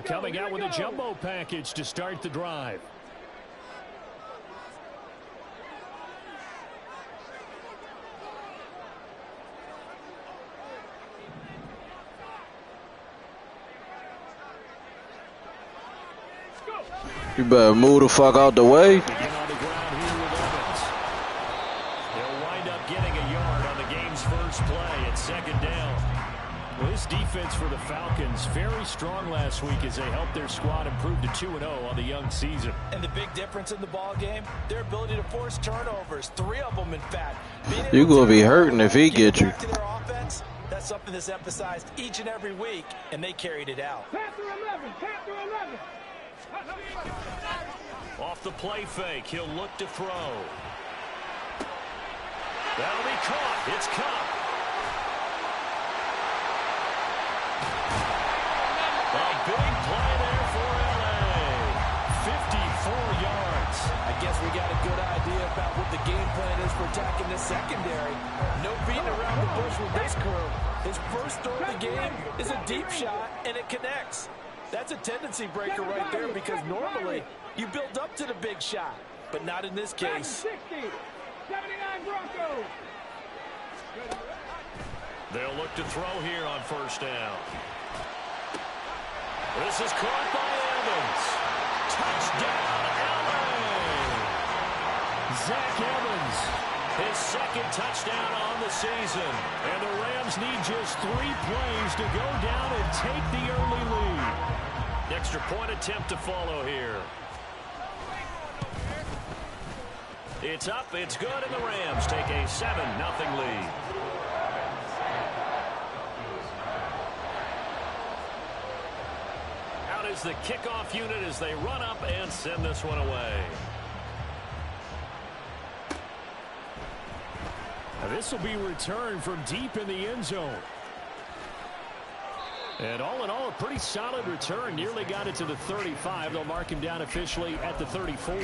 Coming out with a jumbo package to start the drive. You better move the fuck out the way. Begin on the ground here with Evans. He'll wind up getting a yard on the game's first play at second down. Well, this defense for the Falcons, very strong last week as they helped their squad improve to 2-0 on the young season. And the big difference in the ball game, their ability to force turnovers, 3 of them in fact. You're going to be hurting if he gets you. To their offense, that's something that's emphasized each and every week, and they carried it out. Panther 11, Panther 11. Off the play fake, he'll look to throw. That'll be caught. It's Cup. A big play there for LA. 54 yards. I guess we got a good idea about what the game plan is for attacking this secondary. No beating around the bush with this crew. His first throw of the game is a deep shot, and it connects. That's a tendency breaker right there because normally you build up to the big shot, but not in this case. 60, 79 Broncos. They'll look to throw here on first down. This is caught by Evans. Touchdown, LA! Zach Evans, his second touchdown on the season. And the Rams need just 3 plays to go down and take the early lead. Extra point attempt to follow here. It's up, it's good, and the Rams take a 7-0 lead. Out is the kickoff unit as they run up and send this one away. Now this will be returned from deep in the end zone. And all in all, a pretty solid return. Nearly got it to the 35. They'll mark him down officially at the 34.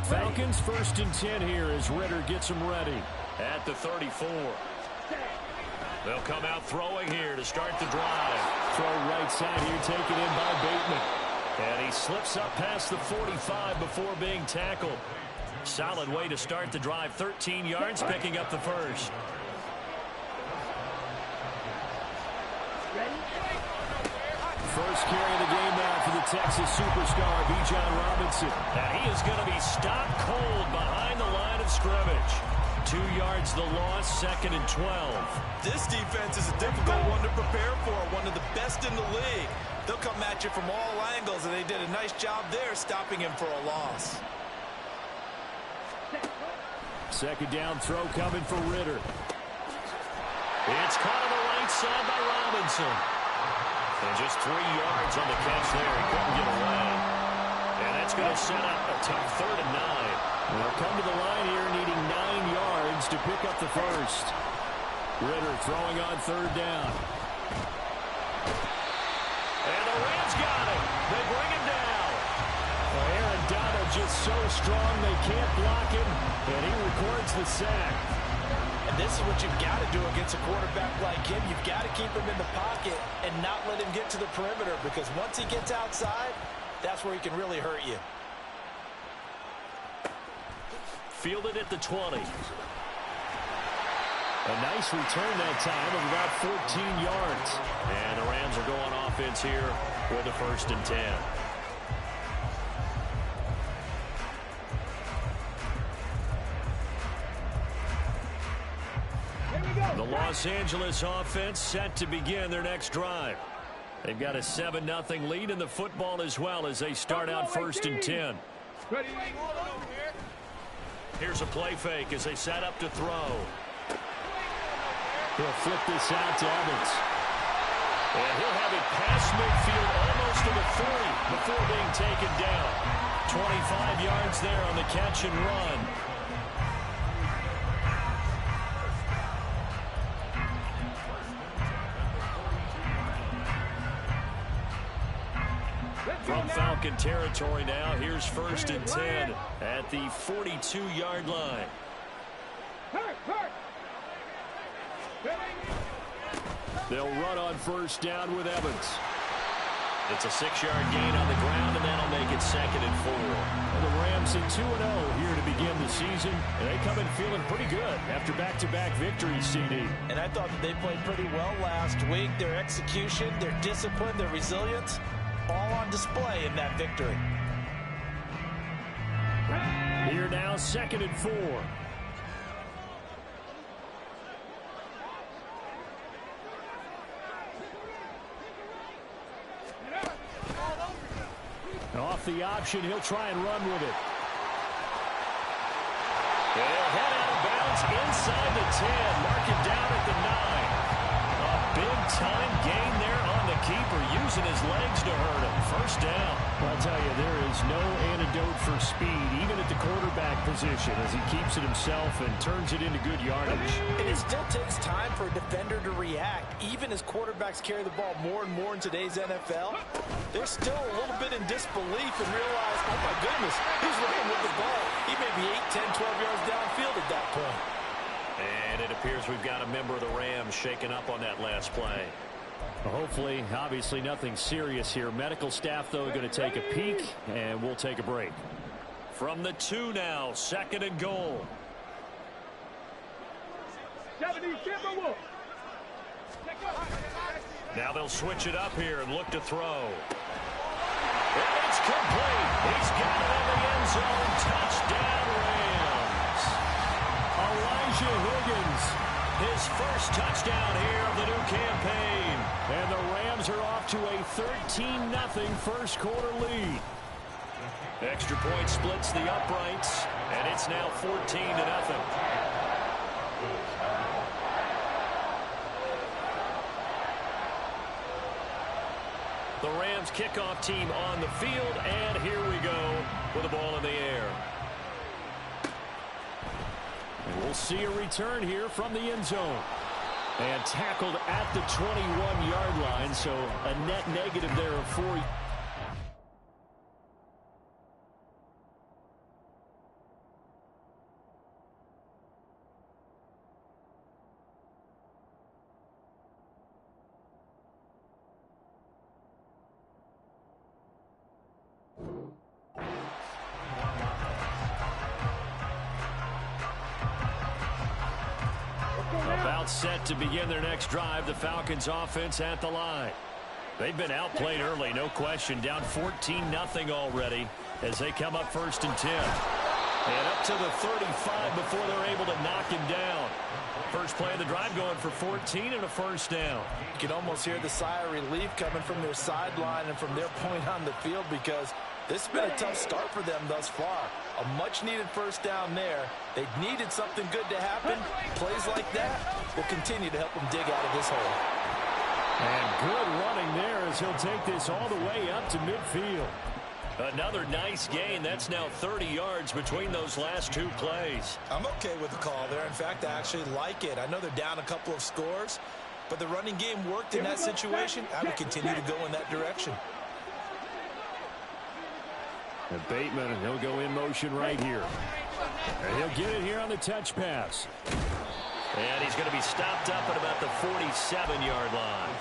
Falcons 1st and 10 here as Ritter gets them ready at the 34. They'll come out throwing here to start the drive. Throw right side here, taken in by Bateman. And he slips up past the 45 before being tackled. Solid way to start the drive. 13 yards, picking up the first. First carry of the game now for the Texas superstar, Bijan Robinson. And he is going to be stopped cold behind the line of scrimmage. 2 yards the loss, 2nd and 12. This defense is a difficult one to prepare for, one of the best in the league. They'll come at you from all angles, and they did a nice job there stopping him for a loss. Second down throw coming for Ritter. It's caught on the right side by Robinson. And just 3 yards on the catch there. He couldn't get away. And that's going to set up a tough 3rd and 9. They'll come to the line here needing 9 yards to pick up the first. Ritter throwing on 3rd down. And the Rams got him. They bring him down. Well, Aaron Donald just so strong they can't block him, and he records the sack. And this is what you've got to do against a quarterback like him. You've got to keep him in the pocket and not let him get to the perimeter, because once he gets outside, that's where he can really hurt you. Fielded at the 20. A nice return that time of about 14 yards. And the Rams are going offense here with the 1st and 10. The Los Angeles offense set to begin their next drive. They've got a 7-0 lead in the football as well as they start out 1st and 10. Here's a play fake as they set up to throw. He'll flip this out to Evans. And he'll have it past midfield almost to the 40 before being taken down. 25 yards there on the catch and run. From Falcon territory now, here's 1st and 10 at the 42-yard line. Hurt! They'll run on first down with Evans. It's a 6-yard gain on the ground, and that'll make it 2nd and 4. Well, the Rams at 2-0 here to begin the season, and they come in feeling pretty good after back-to-back victories, CD. And I thought that they played pretty well last week. Their execution, their discipline, their resilience, all on display in that victory. Here now, 2nd and 4. Off the option, he'll try and run with it. They'll head out of bounds inside the 10. Mark it down at the 9. A big-time gain there on the keeper, using his legs to hurt him. First down. I'll tell you, there is no antidote for speed, even at the quarterback position, as he keeps it himself and turns it into good yardage. And it still takes time for a defender to react. Even as quarterbacks carry the ball more and more in today's NFL, they're still a little bit in disbelief and realize, oh my goodness, he's running with the ball. He may be 8, 10, 12 yards downfield at that point. And it appears we've got a member of the Rams shaken up on that last play. Well, hopefully, obviously nothing serious here. Medical staff, though, going to take a peek, and we'll take a break. From the 2 now, 2nd and goal. 70, Timberwolves. Now they'll switch it up here and look to throw. And it's complete. He's got it in the end zone. Touchdown, Rams. Elijah Higgins, his first touchdown here of the new campaign. And the Rams are off to a 13-0 first quarter lead. Extra point splits the uprights, and it's now 14-0. The Rams kickoff team on the field, and here we go with the ball in the air. And we'll see a return here from the end zone. And tackled at the 21-yard line, so a net negative there of 4. About set to begin their next drive, the Falcons offense at the line. They've been outplayed early, no question. Down 14-0 already as they come up 1st and 10. And up to the 35 before they're able to knock him down. First play of the drive going for 14 and a first down. You can almost hear the sigh of relief coming from their sideline and from their point on the field, because this has been a tough start for them thus far. A much-needed first down there. They needed something good to happen. Plays like that will continue to help them dig out of this hole. And good running there as he'll take this all the way up to midfield. Another nice gain. That's now 30 yards between those last 2 plays. I'm okay with the call there. In fact, I actually like it. I know they're down a couple of scores, but the running game worked in that situation. I would continue to go in that direction. And Bateman, he'll go in motion right here. And he'll get it here on the touch pass. And he's going to be stopped up at about the 47-yard line.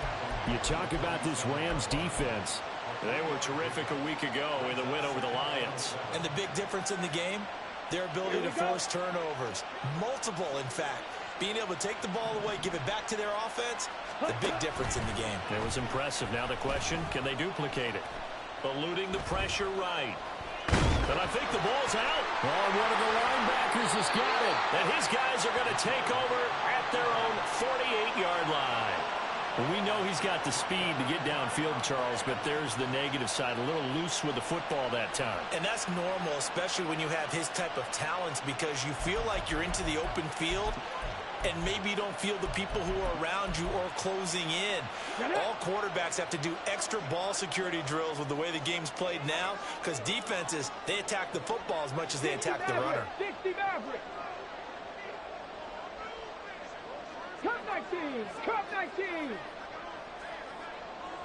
You talk about this Rams defense. They were terrific a week ago in the win over the Lions. And the big difference in the game, their ability to force turnovers. Multiple, in fact. Being able to take the ball away, give it back to their offense, the big difference in the game. It was impressive. Now the question, can they duplicate it? Eluding the pressure right. And I think the ball's out. Oh, one of the linebackers has got it. And his guys are going to take over at their own 48-yard line. And we know he's got the speed to get downfield, Charles, but there's the negative side. A little loose with the football that time. And that's normal, especially when you have his type of talents, because you feel like you're into the open field and maybe you don't feel the people who are around you or closing in. All quarterbacks have to do extra ball security drills with the way the game's played now, because defenses, they attack the football as much as they attack the runner. 60 Maverick. Cut 19. Cut 19.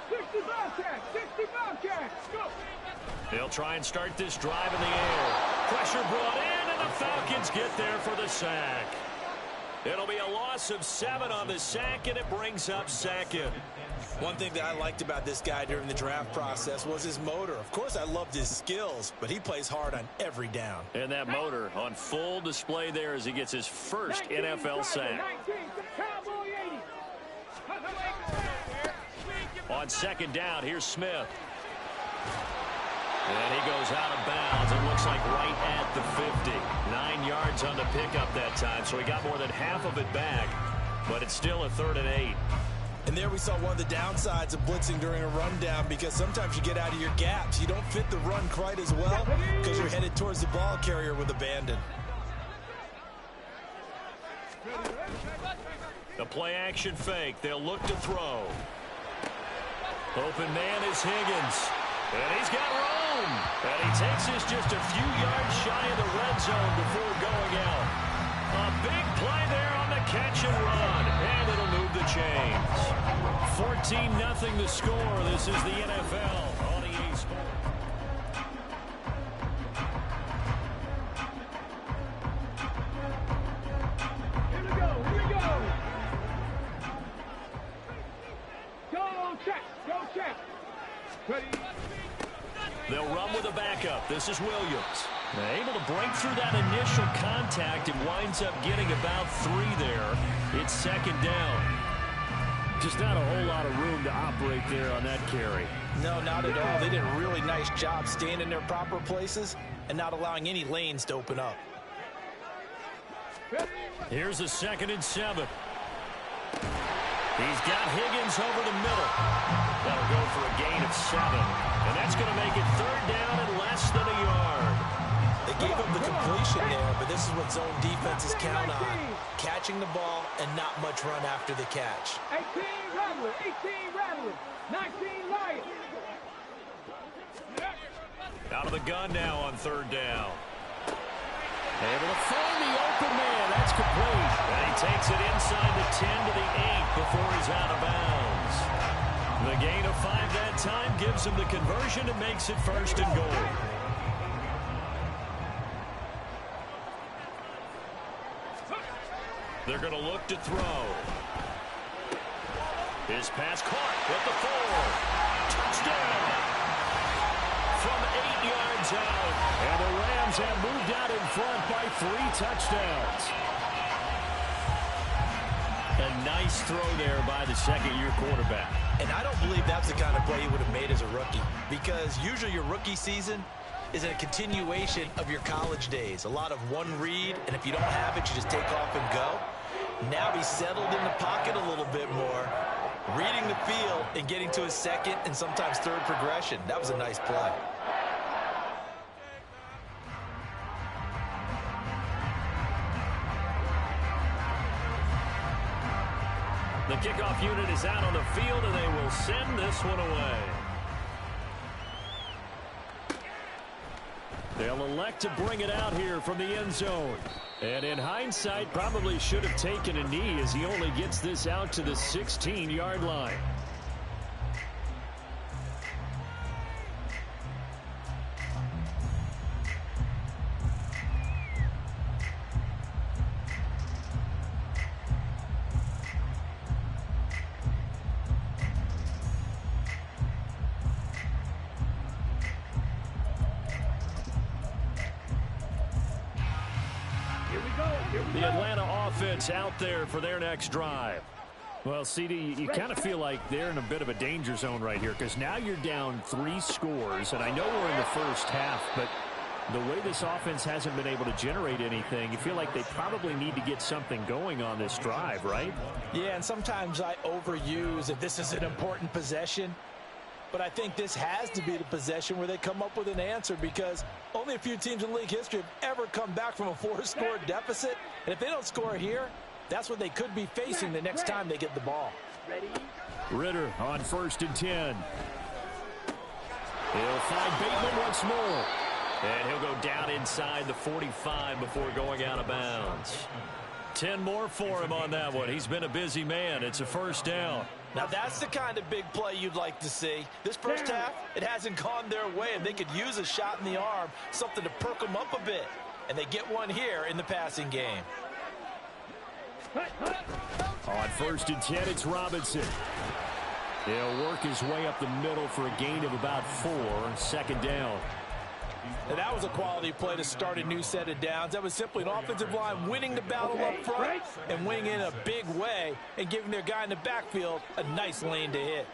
60 Bobcats. 60 Bobcats. Go. They'll try and start this drive in the air. Pressure brought in, and the Falcons get there for the sack. It'll be a loss of 7 on the sack, and it brings up second. One thing that I liked about this guy during the draft process was his motor. Of course, I loved his skills, but he plays hard on every down. And that motor on full display there as he gets his first NFL sack. On second down, here's Smith. And he goes out of bounds. It looks like right at the 50. 9 yards on the pickup that time, so he got more than half of it back. But it's still a 3rd and 8. And there we saw one of the downsides of blitzing during a rundown, because sometimes you get out of your gaps. You don't fit the run quite as well because you're headed towards the ball carrier with abandon. The play action fake. They'll look to throw. Open man is Higgins. And he's got room. And he takes this just a few yards shy of the red zone before going out. A big play there on the catch and run. And it'll move the chains. 14-0 the score. This is the NFL on EA Sports. Here we go. Here we go. Go check. Go check. Ready. They'll run with a backup. This is Williams. Able to break through that initial contact and winds up getting about 3 there. It's second down. Just not a whole lot of room to operate there on that carry. No, not at all. They did a really nice job staying in their proper places and not allowing any lanes to open up. Here's a 2nd and 7. He's got Higgins over the middle. That'll go for a gain of 7. And that's going to make it 3rd down and less than a yard. They gave up the completion there, but this is what zone defenses count on. Catching the ball and not much run after the catch. 18 Rattler. 18 Rattler. 19 Lion. Out of the gun now on 3rd down. Able to find the open man. That's complete. And he takes it inside the 10 to the 8 before he's out of bounds. The gain of 5 that time gives him the conversion and makes it 1st and goal. They're going to look to throw. His pass caught at the 4. Touchdown. From 8 yards out. And the Rams have moved out in front by 3 touchdowns. A nice throw there by the second-year quarterback. And I don't believe that's the kind of play he would have made as a rookie, because usually your rookie season is a continuation of your college days. A lot of one read, and if you don't have it, you just take off and go. Now he's settled in the pocket a little bit more, reading the field and getting to his 2nd and sometimes 3rd progression. That was a nice play. The kickoff unit is out on the field, and they will send this one away. They'll elect to bring it out here from the end zone. And in hindsight, probably should have taken a knee as he only gets this out to the 16-yard line. The Atlanta offense out there for their next drive. Well, CD, you kind of feel like they're in a bit of a danger zone right here, because now you're down 3 scores, and I know we're in the first half, but the way this offense hasn't been able to generate anything, you feel like they probably need to get something going on this drive, right? Yeah, and sometimes I overuse if this is an important possession. But I think this has to be the possession where they come up with an answer, because only a few teams in league history have ever come back from a 4-score deficit. And if they don't score here, that's what they could be facing the next time they get the ball. Ritter on 1st and 10. He'll find Bateman once more. And he'll go down inside the 45 before going out of bounds. 10 more for him on that one. He's been a busy man. It's a 1st down. Now that's the kind of big play you'd like to see. This first half, it hasn't gone their way, and they could use a shot in the arm, something to perk them up a bit. And they get one here in the passing game. On 1st and 10, it's Robinson. He'll work his way up the middle for a gain of about 4, 2nd down. And that was a quality play to start a new set of downs. That was simply an offensive line winning the battle up front and winning in a big way and giving their guy in the backfield a nice lane to hit.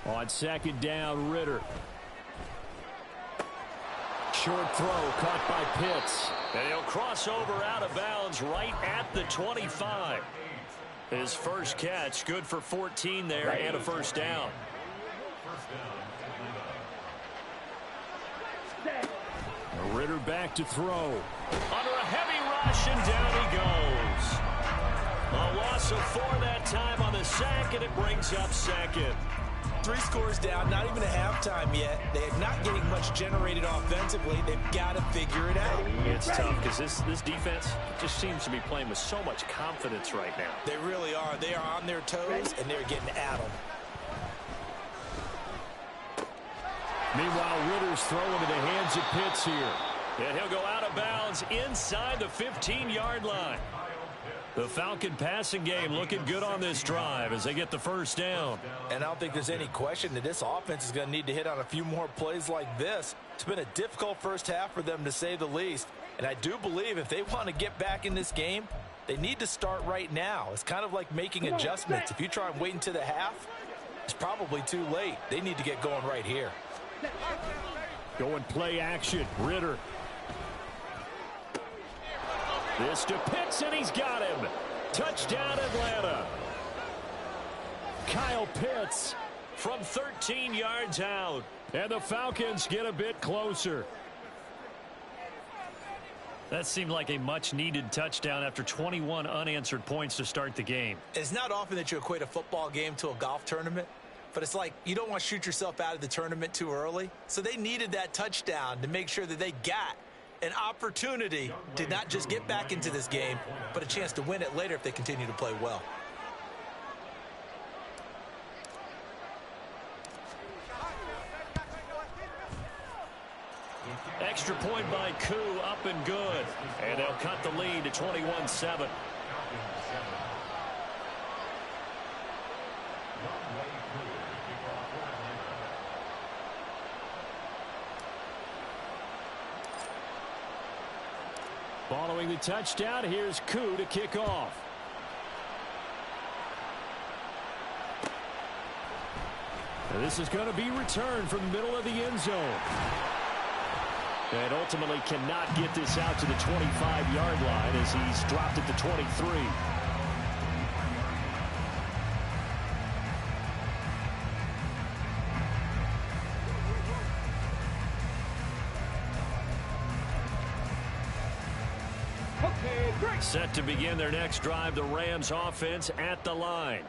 On 2nd down, Ritter. Short throw caught by Pitts. And he'll cross over out of bounds right at the 25. His first catch, good for 14 there and a 1st down. Ritter back to throw. Under a heavy rush, and down he goes. A loss of 4 that time on the sack, and it brings up 2nd. 3 scores down, not even a halftime yet. They are not getting much generated offensively. They've got to figure it out. It's tough because this defense just seems to be playing with so much confidence right now. They really are. They are on their toes, and they're getting at them. Meanwhile, Ritter's throw into the hands of Pitts here. And he'll go out of bounds inside the 15-yard line. The Falcon passing game looking good on this drive as they get the 1st down. And I don't think there's any question that this offense is going to need to hit on a few more plays like this. It's been a difficult first half for them, to say the least. And I do believe if they want to get back in this game, they need to start right now. It's kind of like making adjustments. If you try and wait until the half, it's probably too late. They need to get going right here. Going play action. Ritter. This to Pitts, and he's got him. Touchdown, Atlanta. Kyle Pitts from 13 yards out. And the Falcons get a bit closer. That seemed like a much-needed touchdown after 21 unanswered points to start the game. It's not often that you equate a football game to a golf tournament. But it's like you don't want to shoot yourself out of the tournament too early. So they needed that touchdown to make sure that they got an opportunity to not just get back into this game, but a chance to win it later if they continue to play well. Extra point by Koo, up and good. And they'll cut the lead to 21-7. Following the touchdown, here's Koo to kick off. And this is going to be returned from the middle of the end zone. And ultimately cannot get this out to the 25-yard line as he's dropped at the 23. Set to begin their next drive, the Rams offense at the line.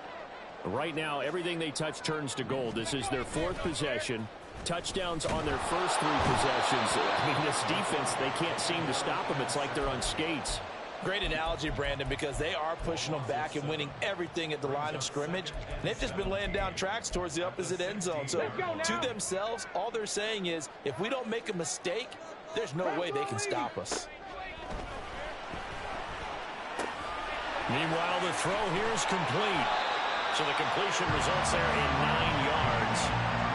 Right now, everything they touch turns to gold. This is their 4th possession. Touchdowns on their first 3 possessions. I mean, this defense, they can't seem to stop them. It's like they're on skates. Great analogy, Brandon, because they are pushing them back and winning everything at the line of scrimmage. And they've just been laying down tracks towards the opposite end zone. So to themselves, all they're saying is, if we don't make a mistake, there's no way they can stop us. Meanwhile, the throw here is complete. So the completion results there in 9 yards.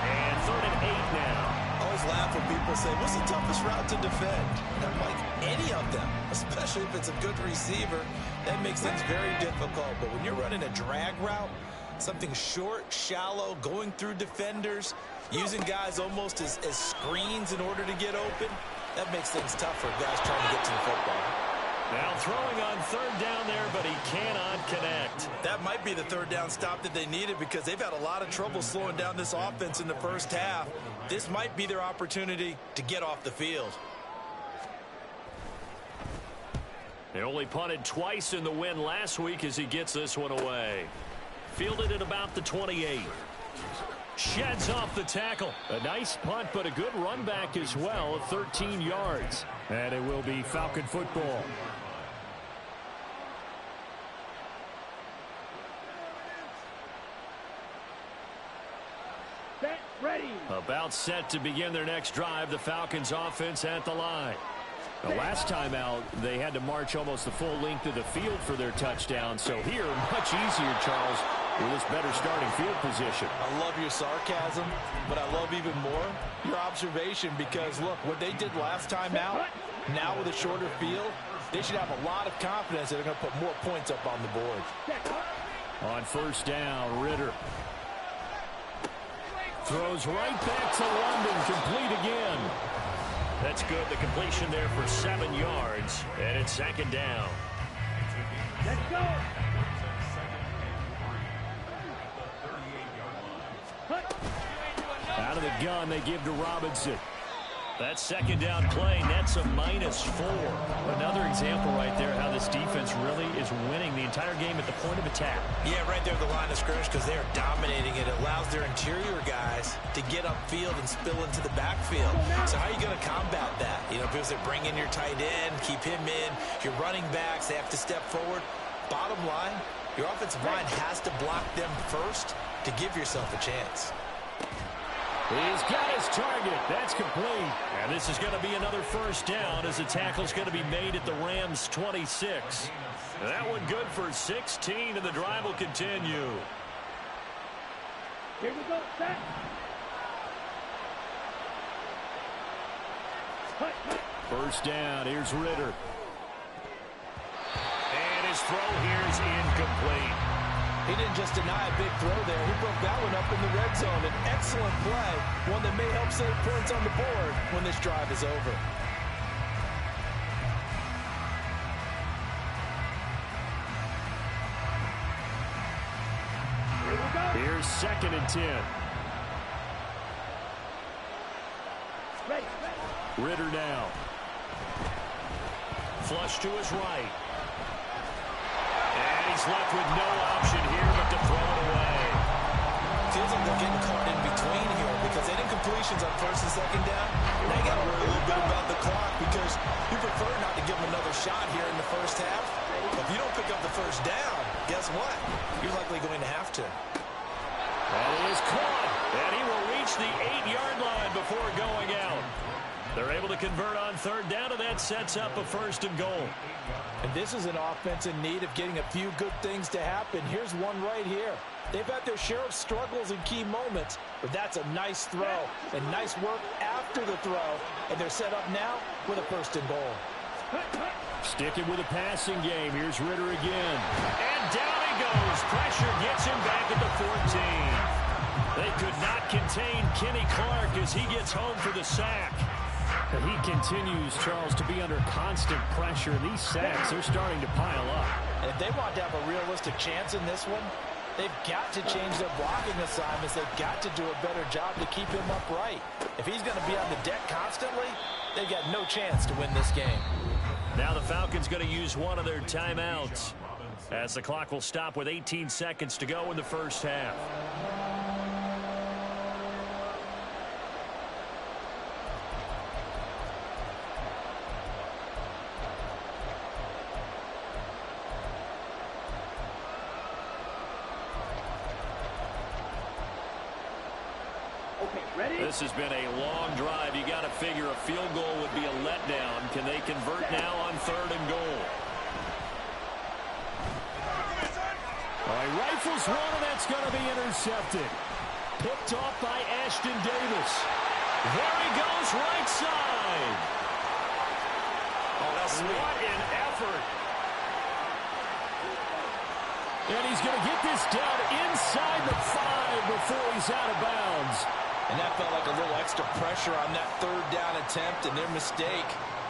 And 3rd and 8 now. I always laugh when people say, what's the toughest route to defend? And I'm like, any of them, especially if it's a good receiver. That makes things very difficult. But when you're running a drag route, something short, shallow, going through defenders, using guys almost as screens in order to get open, that makes things tough for guys trying to get to the football. Now throwing on 3rd down there, but he cannot connect. That might be the 3rd down stop that they needed because they've had a lot of trouble slowing down this offense in the first half. This might be their opportunity to get off the field. They only punted twice in the win last week as he gets this one away. Fielded at about the 28. Sheds off the tackle. A nice punt, but a good run back as well of 13 yards. And it will be Falcon football. Set, ready. About set to begin their next drive, the Falcons offense at the line. The last time out, they had to march almost the full length of the field for their touchdown. So here, much easier, Charles, with this better starting field position. I love your sarcasm, but I love even more your observation because, look, what they did last time out, now with a shorter field, they should have a lot of confidence that they're going to put more points up on the board. On first down, Ritter throws right back to London, complete again. That's good. The completion there for 7 yards, and it's second down. Let's go. Out of the gun, they give to Robinson. That second down play nets a -4. Another example right there how this defense really is winning the entire game at the point of attack. Yeah, right there at the line of scrimmage because they are dominating it. It allows their interior guys to get upfield and spill into the backfield. So how are you going to combat that? You know, because they bring in your tight end, keep him in. Your running backs, they have to step forward. Bottom line, your offensive line has to block them first to give yourself a chance. He's got his target. That's complete. And this is going to be another first down as the tackle's going to be made at the Rams' 26. That one good for 16, and the drive will continue. Here we go, set. First down. Here's Ritter. And his throw here is incomplete. He didn't just deny a big throw there. He broke that one up in the red zone. An excellent play, one that may help save points on the board when this drive is over. Here's 2nd and 10. Ritter now. Flush to his right. And he's left with no option here but to throw it away. Feels like they're getting caught in between here because they didn't completions on first and second down. Now you got to worry a little bit about the clock because you prefer not to give them another shot here in the first half. If you don't pick up the first down, guess what? You're likely going to have to. That is caught, and he will reach the 8-yard line before going out. They're able to convert on third down, and that sets up a 1st and goal. And this is an offense in need of getting a few good things to happen. Here's one right here. They've had their share of struggles in key moments, but that's a nice throw and nice work after the throw. And they're set up now with a 1st and goal. Sticking with a passing game. Here's Ritter again. And down he goes. Pressure gets him back at the 14. They could not contain Kenny Clark as he gets home for the sack. And he continues, Charles, to be under constant pressure. These sacks are starting to pile up. And if they want to have a realistic chance in this one, they've got to change their blocking assignments. They've got to do a better job to keep him upright. If he's going to be on the deck constantly, they've got no chance to win this game. Now the Falcons going to use one of their timeouts as the clock will stop with 18 seconds to go in the first half. This has been a long drive. You got to figure a field goal would be a letdown. Can they convert now on 3rd and goal? All right, rifles one, and that's going to be intercepted. Picked off by Ashton Davis. There he goes, right side. Oh, that's what an effort. And he's going to get this down inside the 5 before he's out of bounds. And that felt like a little extra pressure on that 3rd down attempt, and their mistake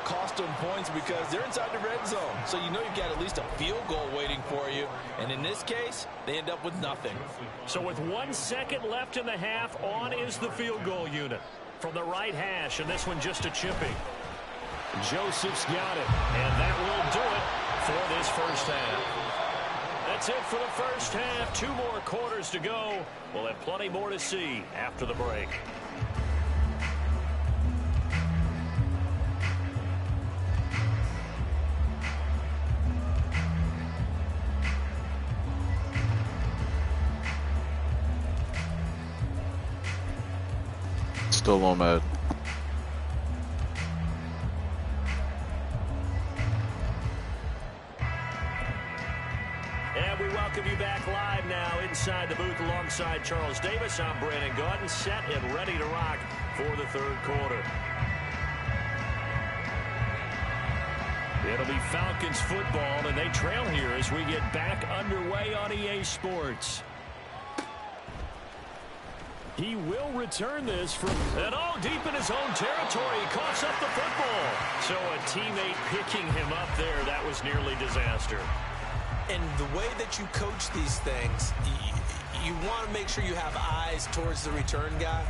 cost them points because they're inside the red zone. So you know you've got at least a field goal waiting for you. And in this case, they end up with nothing. So with 1 second left in the half, on is the field goal unit from the right hash, and this one just a chipping. Joseph's got it, and that will do it for this first half. That's it for the first half. 2 more quarters to go. We'll have plenty more to see after the break. Still on Madden. now inside the booth alongside Charles Davis. I'm Brandon Gaudin, set and ready to rock for the third quarter. It'll be Falcons football, and they trail here as we get back underway on EA Sports. He will return this from deep in his own territory. He coughs up the football. So a teammate picking him up there, that was nearly disaster. And the way that you coach these things, you want to make sure you have eyes towards the return guy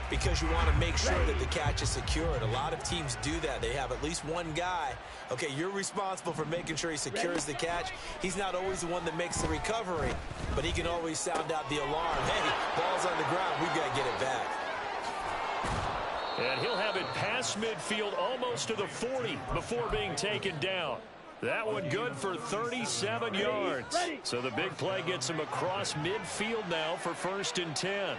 because you want to make sure that the catch is secured. A lot of teams do that. They have at least one guy. Okay, you're responsible for making sure he secures the catch. He's not always the one that makes the recovery, but he can always sound out the alarm. Hey, ball's on the ground. We've got to get it back. And he'll have it past midfield almost to the 40 before being taken down. That one good for 37 yards. So the big play gets him across midfield now for 1st and 10.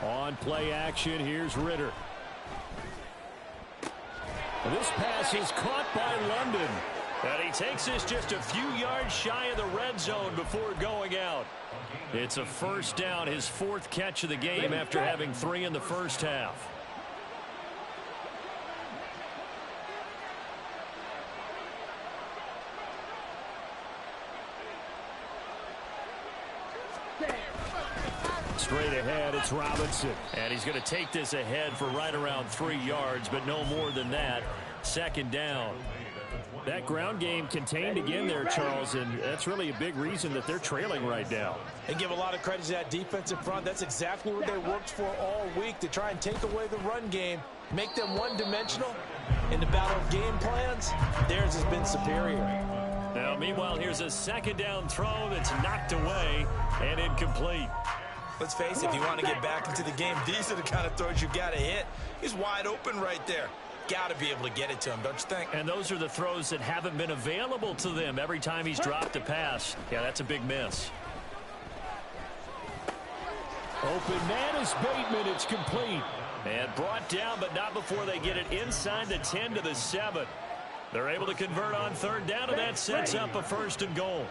On play action, here's Ritter. And this pass is caught by London. And he takes this just a few yards shy of the red zone before going out. It's a 1st down, his 4th catch of the game after having 3 in the first half. Straight ahead, it's Robinson. And he's going to take this ahead for right around 3 yards, but no more than that. 2nd down. That ground game contained again there, Charles, and that's really a big reason that they're trailing right now. And give a lot of credit to that defensive front. That's exactly what they worked for all week, to try and take away the run game, make them one-dimensional. In the battle of game plans, theirs has been superior. Now, meanwhile, here's a 2nd down throw that's knocked away and incomplete. Let's face it, if you want to get back into the game, these are the kind of throws you got to hit. He's wide open right there. Got to be able to get it to him, don't you think? And those are the throws that haven't been available to them every time he's dropped a pass. Yeah, that's a big miss. Open man is Bateman. It's complete. And brought down, but not before they get it inside the 10 to the 7. They're able to convert on 3rd down, and that sets up a 1st and goal.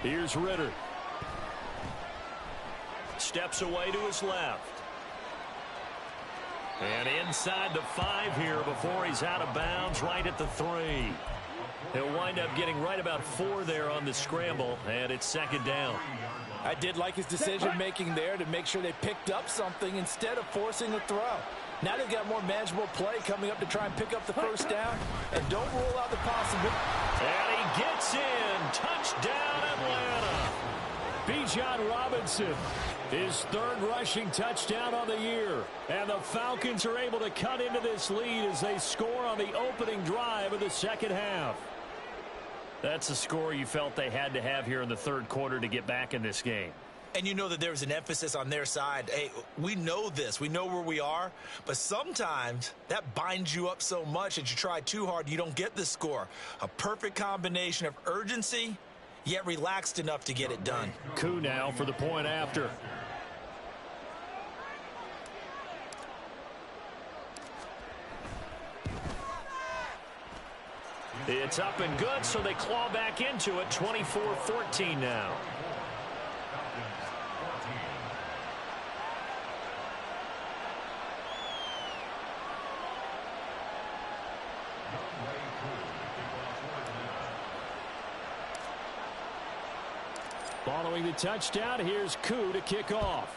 Here's Ritter. Steps away to his left. And inside the 5 here before he's out of bounds, right at the 3. He'll wind up getting right about 4 there on the scramble, and it's 2nd down. I did like his decision-making there to make sure they picked up something instead of forcing a throw. Now they've got more manageable play coming up to try and pick up the 1st down, and don't rule out the possibility. And he gets in. Touchdown, Atlanta. Bijan Robinson, his 3rd rushing touchdown on the year. And the Falcons are able to cut into this lead as they score on the opening drive of the 2nd half. That's a score you felt they had to have here in the 3rd quarter to get back in this game. And you know that there's an emphasis on their side. Hey, we know this. We know where we are. But sometimes that binds you up so much that you try too hard, you don't get the score. A perfect combination of urgency, yet relaxed enough to get it done. Coup now for the point after. It's up and good, so they claw back into it. 24-14 now. Following the touchdown, here's Koo to kick off.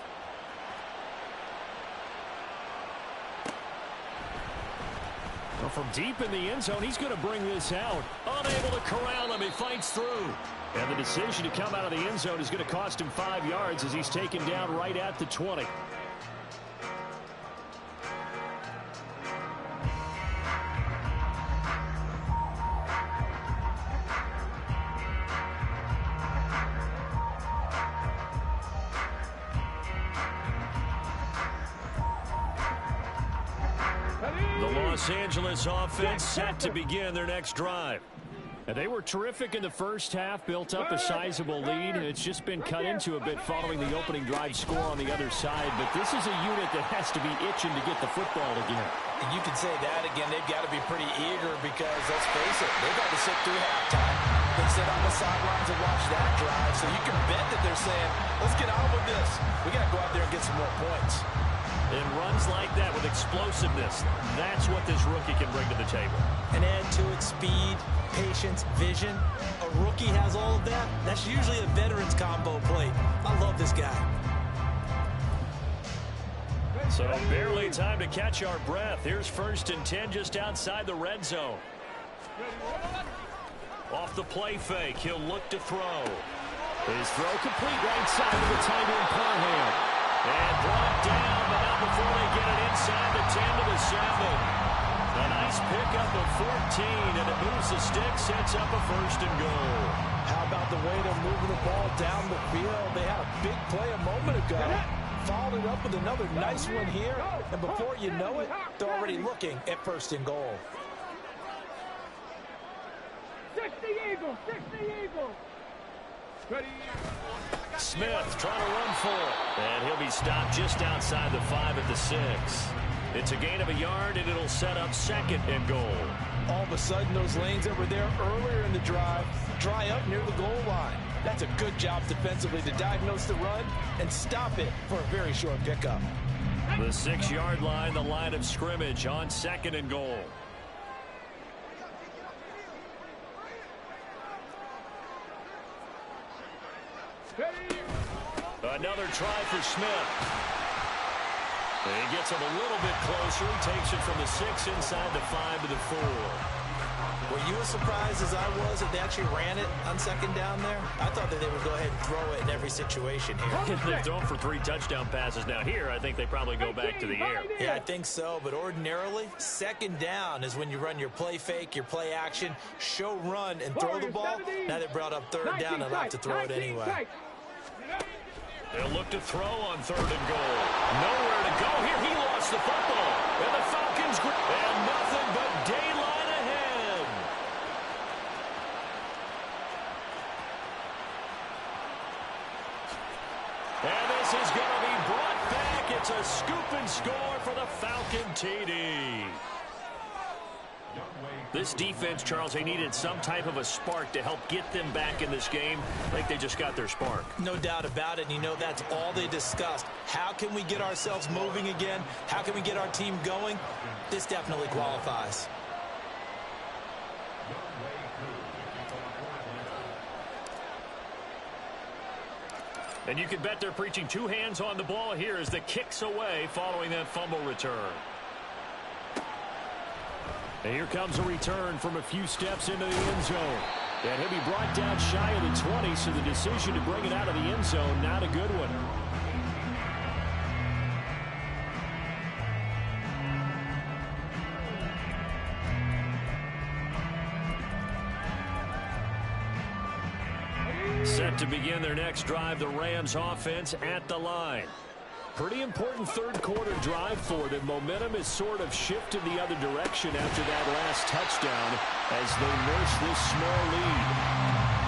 Well, from deep in the end zone, he's going to bring this out. Unable to corral him, he fights through. And the decision to come out of the end zone is going to cost him 5 yards as he's taken down right at the 20. Los Angeles offense set to begin their next drive. And they were terrific in the first half, built up a sizable lead. It's just been cut into a bit following the opening drive score on the other side. But this is a unit that has to be itching to get the football again. And you can say that again. They've got to be pretty eager because, let's face it, they've had to sit through halftime. They sit on the sidelines and watch that drive. So you can bet that they're saying, let's get on with this. We got to go out there and get some more points. And runs like that with explosiveness, that's what this rookie can bring to the table. And add to it speed, patience, vision. A rookie has all of that. That's usually a veteran's combo plate. I love this guy. So barely time to catch our breath. Here's 1st and 10 just outside the red zone. Off the play fake, he'll look to throw. His throw complete right side of the tight end Parham. And brought down, but not before they get it inside the 10 to the 7. A nice pickup of 14, and it moves the stick, sets up a 1st and goal. How about the way they're moving the ball down the field? They had a big play a moment ago. Followed it up with another nice one here. And before you know it, they're already looking at 1st and goal. 60 Eagles, 60 Eagles. Ready. Smith trying to run for it. And he'll be stopped just outside the 5 at the 6. It's a gain of a yard, and it'll set up 2nd and goal. All of a sudden, those lanes that were there earlier in the drive dry up near the goal line. That's a good job defensively to diagnose the run and stop it for a very short pickup. The 6-yard line, the line of scrimmage on 2nd and goal. Another try for Smith. And he gets him a little bit closer. He takes it from the 6 inside the 5 to the 4. Were you as surprised as I was that they actually ran it on 2nd down there? I thought that they would go ahead and throw it in every situation here. They're throwing for 3 touchdown passes now. Here, I think they probably go back to the air. Yeah, I think so. But ordinarily, 2nd down is when you run your play fake, your play action, show run, and throw the ball. Now they brought up 3rd down and like to throw it anyway. They'll look to throw on 3rd and goal. Nowhere to go here. He lost the football. And the Falcons, and nothing but daylight ahead. And this is going to be brought back. It's a scoop and score for the Falcon TD. This defense, Charles, they needed some type of a spark to help get them back in this game. I think they just got their spark. No doubt about it. And you know that's all they discussed. How can we get ourselves moving again? How can we get our team going? This definitely qualifies. And you can bet they're preaching 2 hands on the ball here as the kick's away following that fumble return. And here comes a return from a few steps into the end zone. And he'll be brought down shy of the 20, so the decision to bring it out of the end zone, not a good one. Set to begin their next drive, the Rams offense at the line. Pretty important 3rd quarter drive for them. Momentum has sort of shifted the other direction after that last touchdown as they nurse this small lead.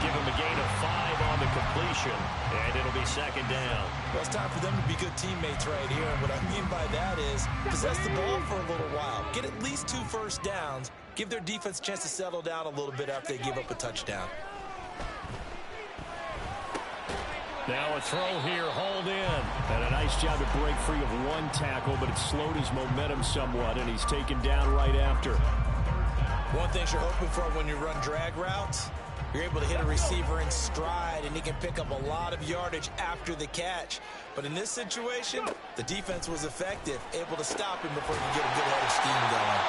Give them a gain of 5 on the completion, and it'll be 2nd down. Well, it's time for them to be good teammates right here. And what I mean by that is possess the ball for a little while. Get at least 2 first downs. Give their defense a chance to settle down a little bit after they give up a touchdown. Now a throw here, hauled in. And a nice job to break free of 1 tackle, but it slowed his momentum somewhat, and he's taken down right after. One thing you're hoping for when you run drag routes, you're able to hit a receiver in stride, and he can pick up a lot of yardage after the catch. But in this situation, the defense was effective, able to stop him before he could get a good head of steam going.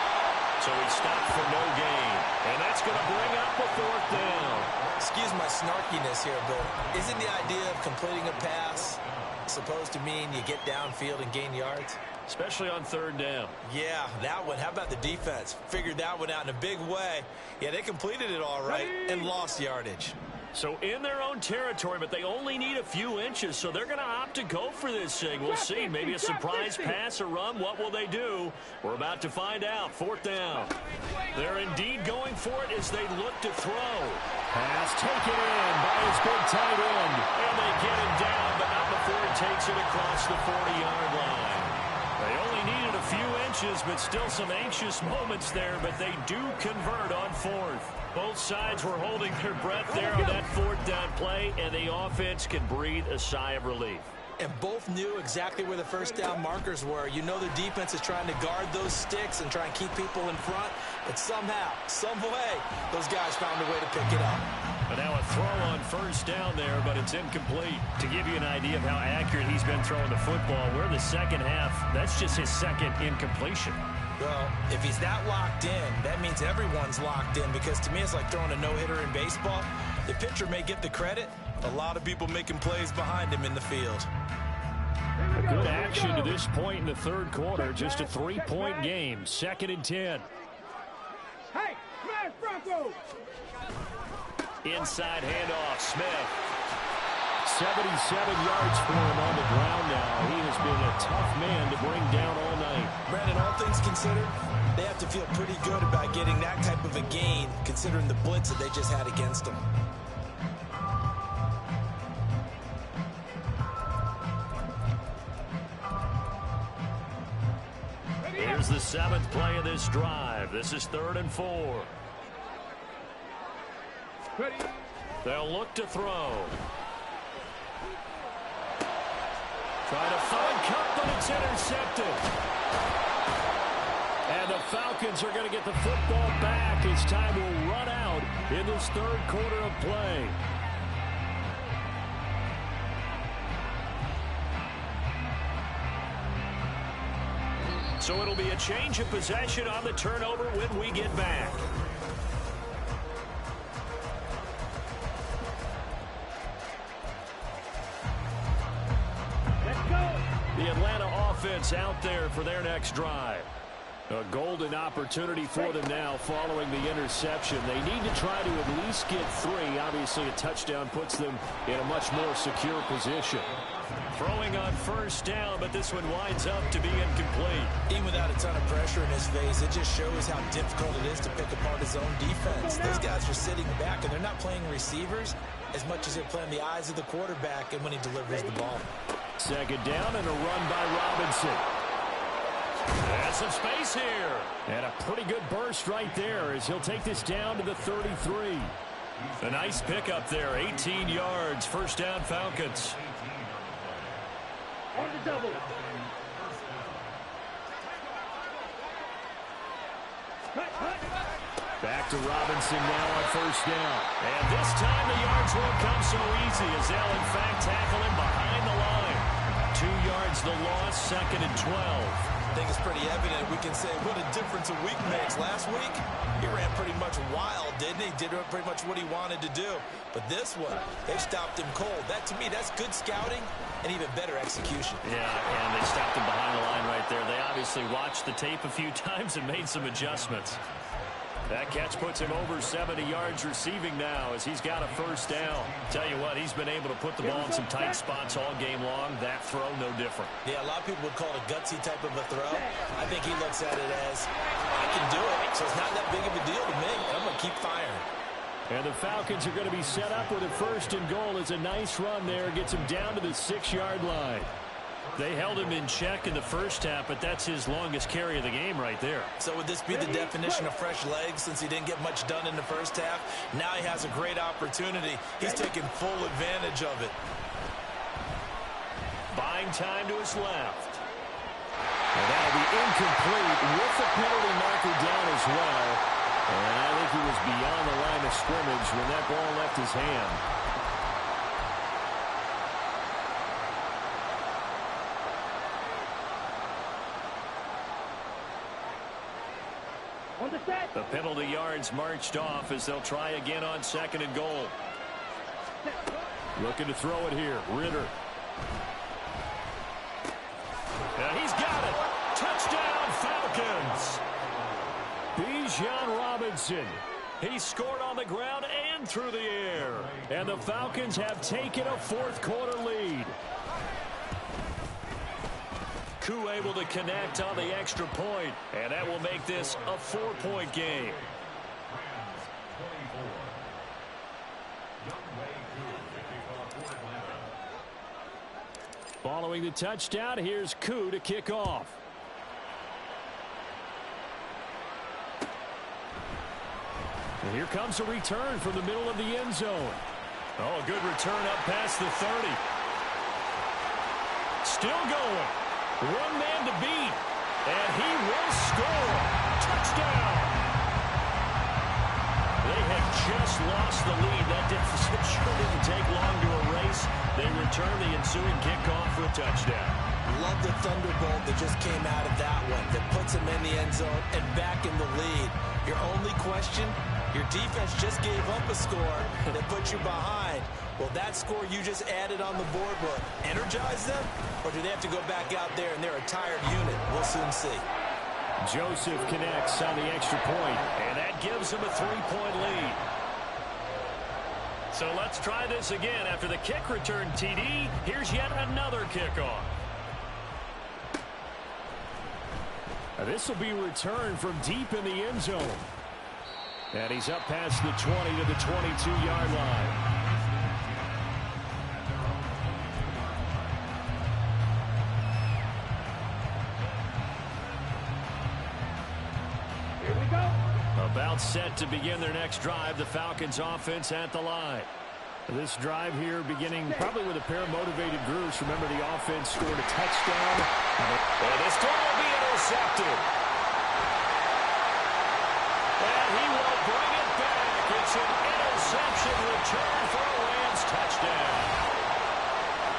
So he stopped for no gain. And that's going to bring up a 4th down. Excuse my snarkiness here, but isn't the idea of completing a pass supposed to mean you get downfield and gain yards? Especially on 3rd down. Yeah, that one. How about the defense? Figured that one out in a big way. Yeah, they completed it all right and lost yardage. So in their own territory, but they only need a few inches, so they're going to opt to go for this thing. We'll see. Maybe a surprise pass or run. What will they do? We're about to find out. 4th down. They're indeed going for it as they look to throw. Pass taken in by his big tight end. And they get him down, but not before he takes it across the 40-yard line. They only needed a few inches, but still some anxious moments there, but they do convert on 4th. Both sides were holding their breath there on that 4th down play, and the offense can breathe a sigh of relief. And both knew exactly where the first down markers were. You know the defense is trying to guard those sticks and try and keep people in front, but somehow, some way, those guys found a way to pick it up. But now a throw on 1st down there, but it's incomplete. To give you an idea of how accurate he's been throwing the football, we're in the second half. That's just his second incompletion. Well, if he's that locked in, that means everyone's locked in, because to me it's like throwing a no-hitter in baseball. The pitcher may get the credit. A lot of people making plays behind him in the field. Good action to this point in the 3rd quarter. Just a 3-point game. 2nd and 10. Hey, smash Bronco! Inside handoff, Smith. 77 yards for him on the ground now. He has been a tough man to bring down all night. Brandon, all things considered, they have to feel pretty good about getting that type of a gain, considering the blitz that they just had against them. Here's the 7th play of this drive. This is 3rd and 4. Ready? They'll look to throw. Try to find Cup, but it's intercepted. And the Falcons are going to get the football back as time will run out in this 3rd quarter of play. So it'll be a change of possession on the turnover when we get back. Let's go! The Atlanta offense out there for their next drive. A golden opportunity for them now following the interception. They need to try to at least get 3. Obviously, a touchdown puts them in a much more secure position. Throwing on 1st down, but this one winds up to be incomplete. Even without a ton of pressure in his face, it just shows how difficult it is to pick apart his own defense. Those guys are sitting back, and they're not playing receivers as much as they're playing the eyes of the quarterback and when he delivers the ball. 2nd down and a run by Robinson. Has some space here. And a pretty good burst right there as he'll take this down to the 33. A nice pickup there, 18 yards, 1st down Falcons. On the double. Back to Robinson now on 1st down. And this time the yards won't come so easy as they'll in fact tackle him behind the line. 2 yards the loss, 2nd and 12. I think it's pretty evident. We can say what a difference a week makes. Last week, he ran pretty much wild, didn't he? Did pretty much what he wanted to do. But this one, they stopped him cold. That, to me, that's good scouting and even better execution. Yeah, and they stopped him behind the line right there. They obviously watched the tape a few times and made some adjustments. That catch puts him over 70 yards receiving now as he's got a 1st down. Tell you what, he's been able to put the ball in some tight spots all game long. That throw, no different. Yeah, a lot of people would call it a gutsy type of a throw. I think he looks at it as, I can do it, so it's not that big of a deal to me. I'm going to keep firing. And the Falcons are going to be set up with a 1st and goal. It's a nice run there. Gets him down to the 6-yard line. They held him in check in the 1st half, but that's his longest carry of the game right there. So would this be the definition of fresh legs since he didn't get much done in the 1st half? Now he has a great opportunity. He's taking full advantage of it. Buying time to his left. And that'll be incomplete with the penalty marker down as well. And I think he was beyond the line of scrimmage when that ball left his hand. On the set. The penalty yards marched off as they'll try again on 2nd and goal. Looking to throw it here. Ritter. And he's got it. Touchdown, Falcons. Bijan Robinson. He scored on the ground and one through the air. And the Falcons have taken a fourth-quarter lead. Koo able to connect on the extra point, and that will make this a 4-point game. Following the touchdown, here's Koo to kick off. And here comes a return from the middle of the end zone. Oh, a good return up past the 30. Still going. One man to beat. And he will score. Touchdown. They had just lost the lead. That deficit sure didn't take long to erase. They return the ensuing kickoff for a touchdown. Love the thunderbolt that just came out of that one. That puts them in the end zone and back in the lead. Your only question, your defense just gave up a score that put you behind. Well, that score you just added on the board will energize them, or do they have to go back out there and they're a tired unit? We'll soon see. Joseph connects on the extra point, and that gives them a 3-point lead. So let's try this again. After the kick return TD, here's yet another kickoff. This will be returned from deep in the end zone. And he's up past the 20 to the 22-yard line. Here we go. About set to begin their next drive, the Falcons offense at the line. This drive here beginning probably with a pair of motivated groups. Remember, the offense scored a touchdown. Well, this throw will be intercepted. And he will bring it back. It's an interception return for a Rams touchdown.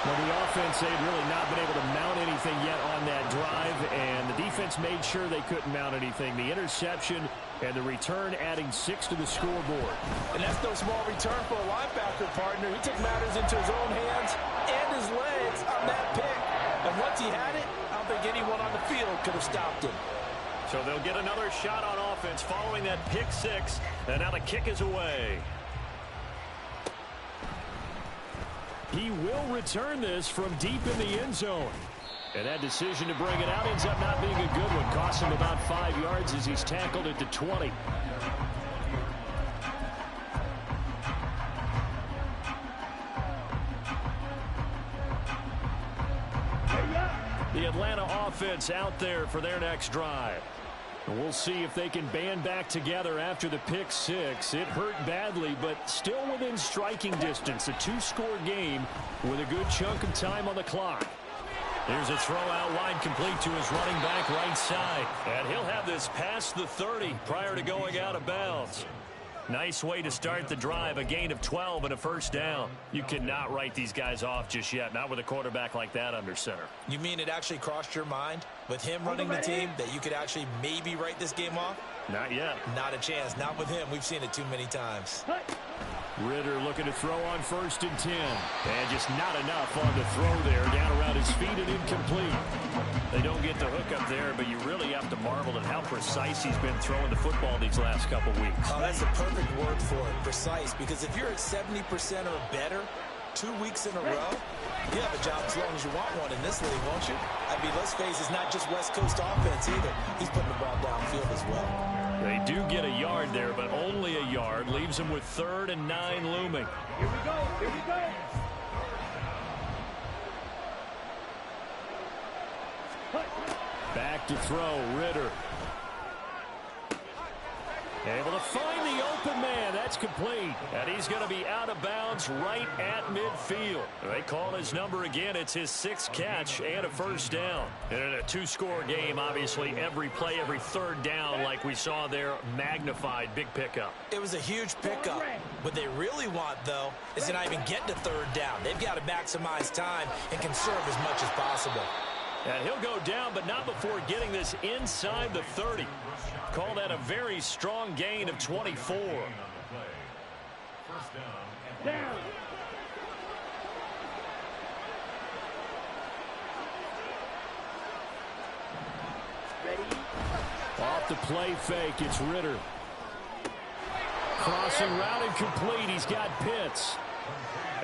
Well, the offense, they'd really not been able to mount anything yet on that drive, and the defense made sure they couldn't mount anything. The interception and the return adding 6 to the scoreboard. And that's no small return for a linebacker, partner. He took matters into his own hands and his legs on that pick. And once he had it, I don't think anyone on the field could have stopped him. So they'll get another shot on offense following that pick 6, and now the kick is away. He will return this from deep in the end zone. And that decision to bring it out ends up not being a good one. Costs him about 5 yards as he's tackled at the 20. The Atlanta offense out there for their next drive. And we'll see if they can band back together after the pick 6. It hurt badly, but still within striking distance. A 2-score game with a good chunk of time on the clock. Here's a throw out wide, complete to his running back right side. And he'll have this past the 30 prior to going out of bounds. Nice way to start the drive, a gain of 12 and a first down. You cannot write these guys off just yet, not with a quarterback like that under center. You mean it actually crossed your mind with him running the team that you could actually maybe write this game off? Not yet. Not a chance. Not with him. We've seen it too many times. Ritter looking to throw on 1st and 10. And just not enough on the throw there. Down around his feet and incomplete. They don't get the hook up there, but you really have to marvel at how precise he's been throwing the football these last couple weeks. Oh, that's the perfect word for it, precise. Because if you're at 70% or better 2 weeks in a row, you have a job as long as you want one in this league, won't you? I mean, let's face it, it's not just West Coast offense either. He's putting the ball downfield as well. They do get a yard there, but only a yard. Leaves them with 3rd and 9 looming. Here we go. Here we go. Back to throw, Ritter. Able to find the open man. That's complete. And he's going to be out of bounds right at midfield. They call his number again. It's his 6th catch and a first down. And in a 2-score game, obviously, every play, every 3rd down, like we saw there, magnified. Big pickup. It was a huge pickup. What they really want, though, is to not even get to 3rd down. They've got to maximize time and conserve as much as possible. And he'll go down, but not before getting this inside the 30. Call that a very strong gain of 24. Down. Ready? Off the play fake, it's Ritter. Crossing route incomplete. He's got Pitts.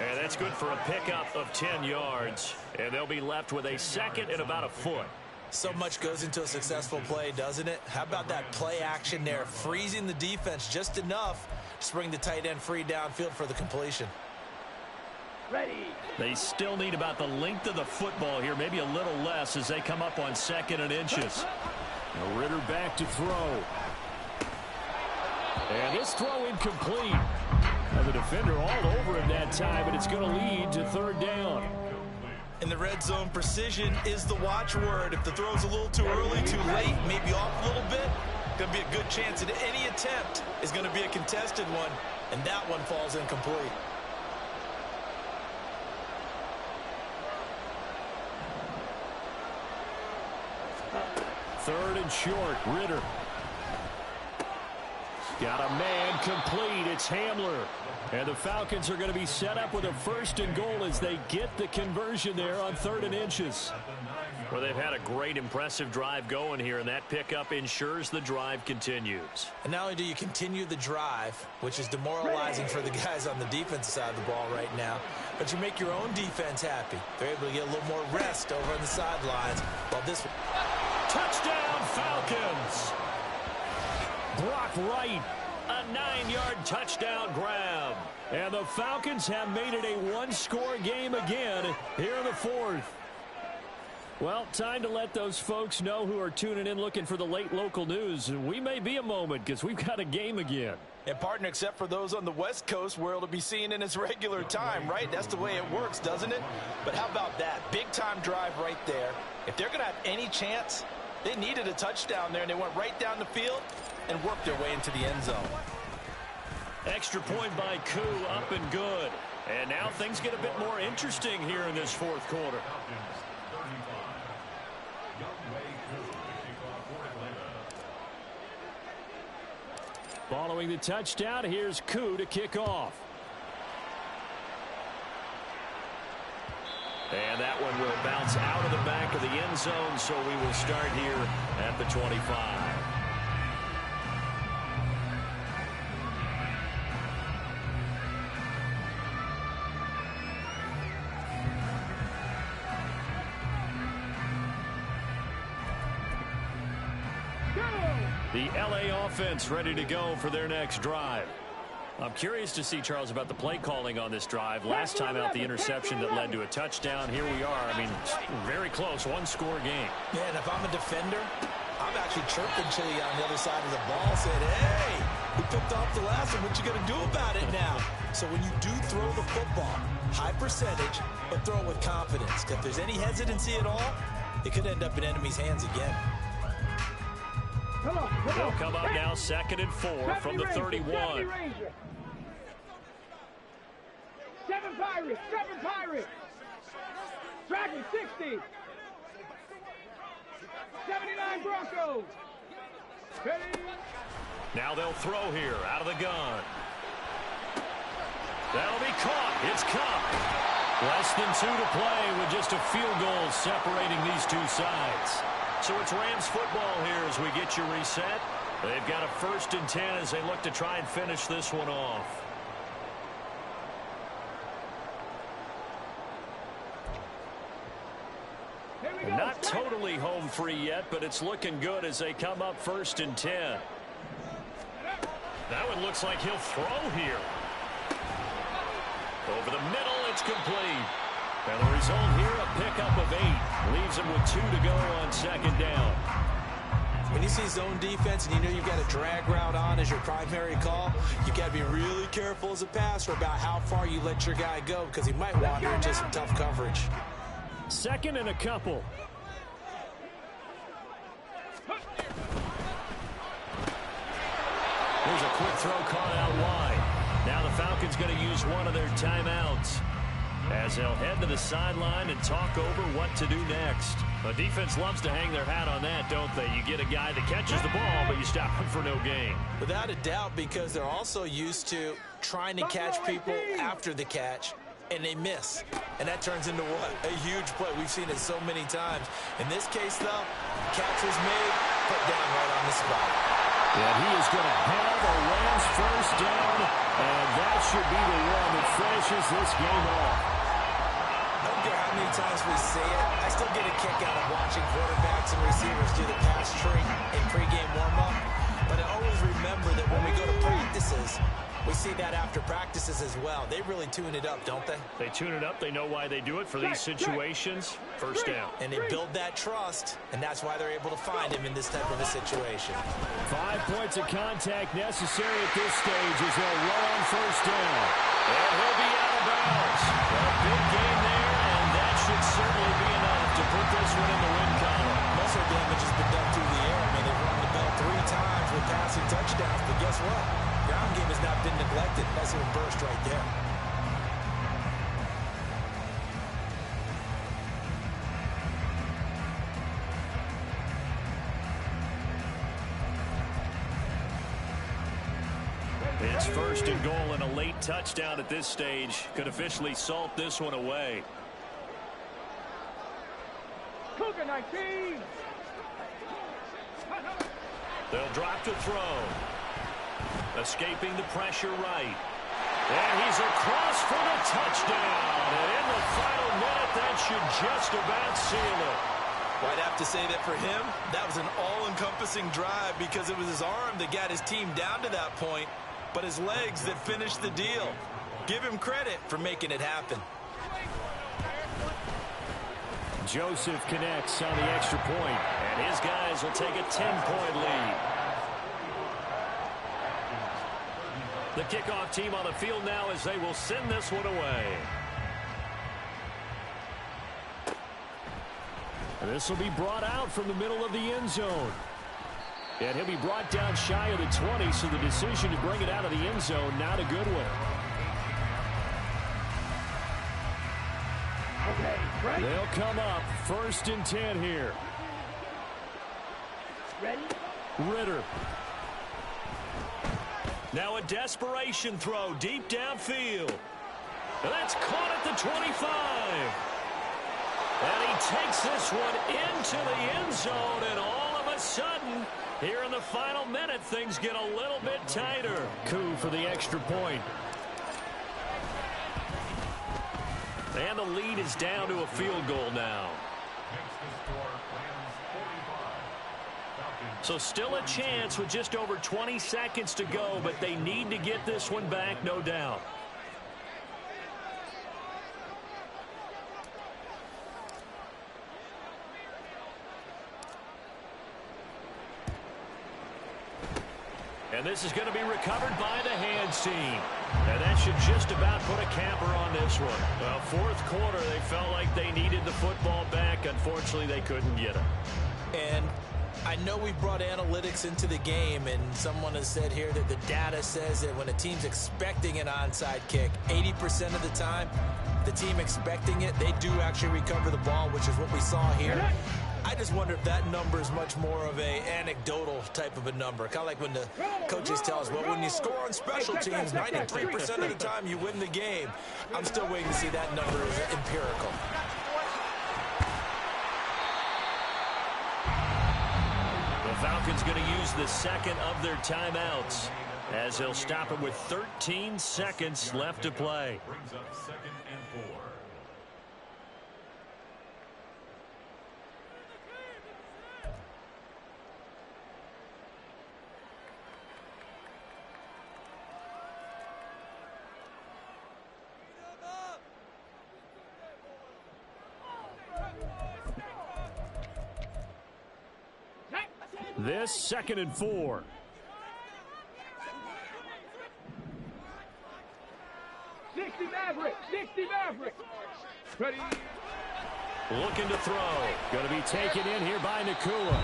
And that's good for a pickup of 10 yards. And they'll be left with a second and about a foot. So much goes into a successful play, doesn't it? How about that play action there? Freezing the defense just enough to bring the tight end free downfield for the completion. Ready. They still need about the length of the football here, maybe a little less as they come up on 2nd and inches. Now Ritter back to throw. And this throw incomplete. Now the defender all over him that time, but it's going to lead to 3rd down. In the red zone, precision is the watchword. If the throw's a little too early, too late, maybe off a little bit, going to be a good chance that any attempt is going to be a contested one, and that one falls incomplete. Third and short, Ritter. Got a man complete. It's Hamler. And the Falcons are going to be set up with a 1st and goal as they get the conversion there on 3rd and inches. Well, they've had a great, impressive drive going here, and that pickup ensures the drive continues. And not only do you continue the drive, which is demoralizing for the guys on the defensive side of the ball right now, but you make your own defense happy. They're able to get a little more rest over on the sidelines. While this Touchdown, Falcons! Brock Wright, a 9-yard touchdown grab. And the Falcons have made it a 1-score game again here in the 4th. Well, time to let those folks know who are tuning in looking for the late local news. We may be a moment because we've got a game again. And partner, except for those on the West Coast where it'll be seen in its regular time, right? That's the way it works, doesn't it? But how about that? Big-time drive right there. If they're going to have any chance, they needed a touchdown there, and they went right down the field and worked their way into the end zone. Extra point by Koo, up and good. And now things get a bit more interesting here in this 4th quarter. Following the touchdown, here's Koo to kick off. And that one will bounce out of the back of the end zone, so we will start here at the 25. The LA offense ready to go for their next drive. I'm curious to see, Charles, about the play calling on this drive. Last time out, the interception that led to a touchdown. Here we are. I mean, very close, 1-score game. Yeah, and if I'm a defender, I'm actually chirping to you on the other side of the ball, saying, hey, we picked off the last one. What you going to do about it now? So when you do throw the football, high percentage, but throw it with confidence. If there's any hesitancy at all, it could end up in enemy's hands again. They'll come up now 2nd and 4 from the 31. 7 Pirates, 7 Pirates. Tracking 60. 79 Broncos. Ready. Now they'll throw here out of the gun. That'll be caught. It's caught. Less than 2 to play with just a field goal separating these two sides. So it's Rams football here as we get you reset. They've got a 1st and 10 as they look to try and finish this one off. Not totally home free yet, but it's looking good as they come up 1st and 10. That one looks like he'll throw here. Over the middle, it's complete. And the result here, a pickup of 8. Leaves him with 2 to go on 2nd down. When you see zone defense and you know you've got a drag route on as your primary call, you've got to be really careful as a passer about how far you let your guy go because he might wander into some tough coverage. 2nd and a couple. Here's a quick throw caught out wide. Now the Falcons going to use one of their timeouts as they'll head to the sideline and talk over what to do next. The defense loves to hang their hat on that, don't they? You get a guy that catches the ball, but you stop him for no gain. Without a doubt, because they're also used to trying to catch people after the catch, and they miss. And that turns into what? A huge play. We've seen it so many times. In this case, though, catch was made, put down right on the spot. And he is going to have a Rams first down, and that should be the one that finishes this game off. I don't care how many times we say it, I still get a kick out of watching quarterbacks and receivers do the pass tree in pregame warm-up. But I always remember that when we go to practices, we see that after practices as well. They really tune it up, don't they? They tune it up. They know why they do it for these situations. First down. And they build that trust, and that's why they're able to find him in this type of a situation. 5 points of contact necessary at this stage as they'll run on first down. And he'll be out of bounds. A big gain there, and that should certainly be enough to put this one in the win column. Most of the damage has been done through the air. I mean, they've run the bell 3 times with passing touchdowns, but guess what? Ground game has not been neglected. Nice little burst right there. It's first and goal, and a late touchdown at this stage could officially salt this one away. Cougar 19. They'll drop to throw. Escaping the pressure right. And he's across for the touchdown. And in the final minute, that should just about seal it. Well, I'd have to say that for him, that was an all-encompassing drive because it was his arm that got his team down to that point, but his legs that finished the deal. Give him credit for making it happen. Joseph connects on the extra point, and his guys will take a 10-point lead. The kickoff team on the field now as they will send this one away. And this will be brought out from the middle of the end zone. And he'll be brought down shy of the 20, so the decision to bring it out of the end zone, not a good one. Okay, They'll come up first and 10 here. ready? Ritter. Now a desperation throw deep downfield. And that's caught at the 25. And he takes this one into the end zone, and all of a sudden, here in the final minute, things get a little bit tighter. Coup for the extra point. And the lead is down to a field goal now. So still a chance with just over 20 seconds to go, but they need to get this one back, no doubt. And this is going to be recovered by the hands team. And that should just about put a capper on this one. Well, fourth quarter, they felt like they needed the football back. Unfortunately, they couldn't get it. And I know we brought analytics into the game, and someone has said here that the data says that when a team's expecting an onside kick, 80% of the time, the team expecting it, they do actually recover the ball, which is what we saw here. I just wonder if that number is much more of a anecdotal type of a number. Kind of like when the coaches tell us, well, when you score on special teams, 93% of the time you win the game. I'm still waiting to see that number as empirical. The Falcons going to use the second of their timeouts as they'll stop it with 13 seconds left to play. Brings up 2nd and 4. This 2nd and 4. Maverick. 60 Maverick. Ready. Looking to throw. Going to be taken in here by Nakua.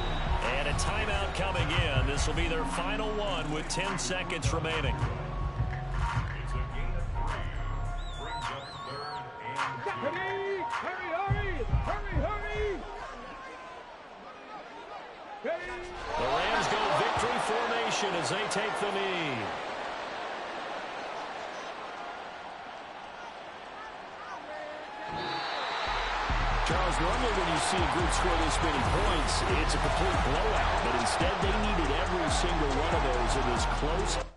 And a timeout coming in. This will be their final one with 10 seconds remaining. It's a gain of 3. Brings up 3rd and 2. Hurry. The Rams go victory formation as they take the knee. Charles, normally when you see a group score this many points, it's a complete blowout. But instead, they needed every single one of those in this close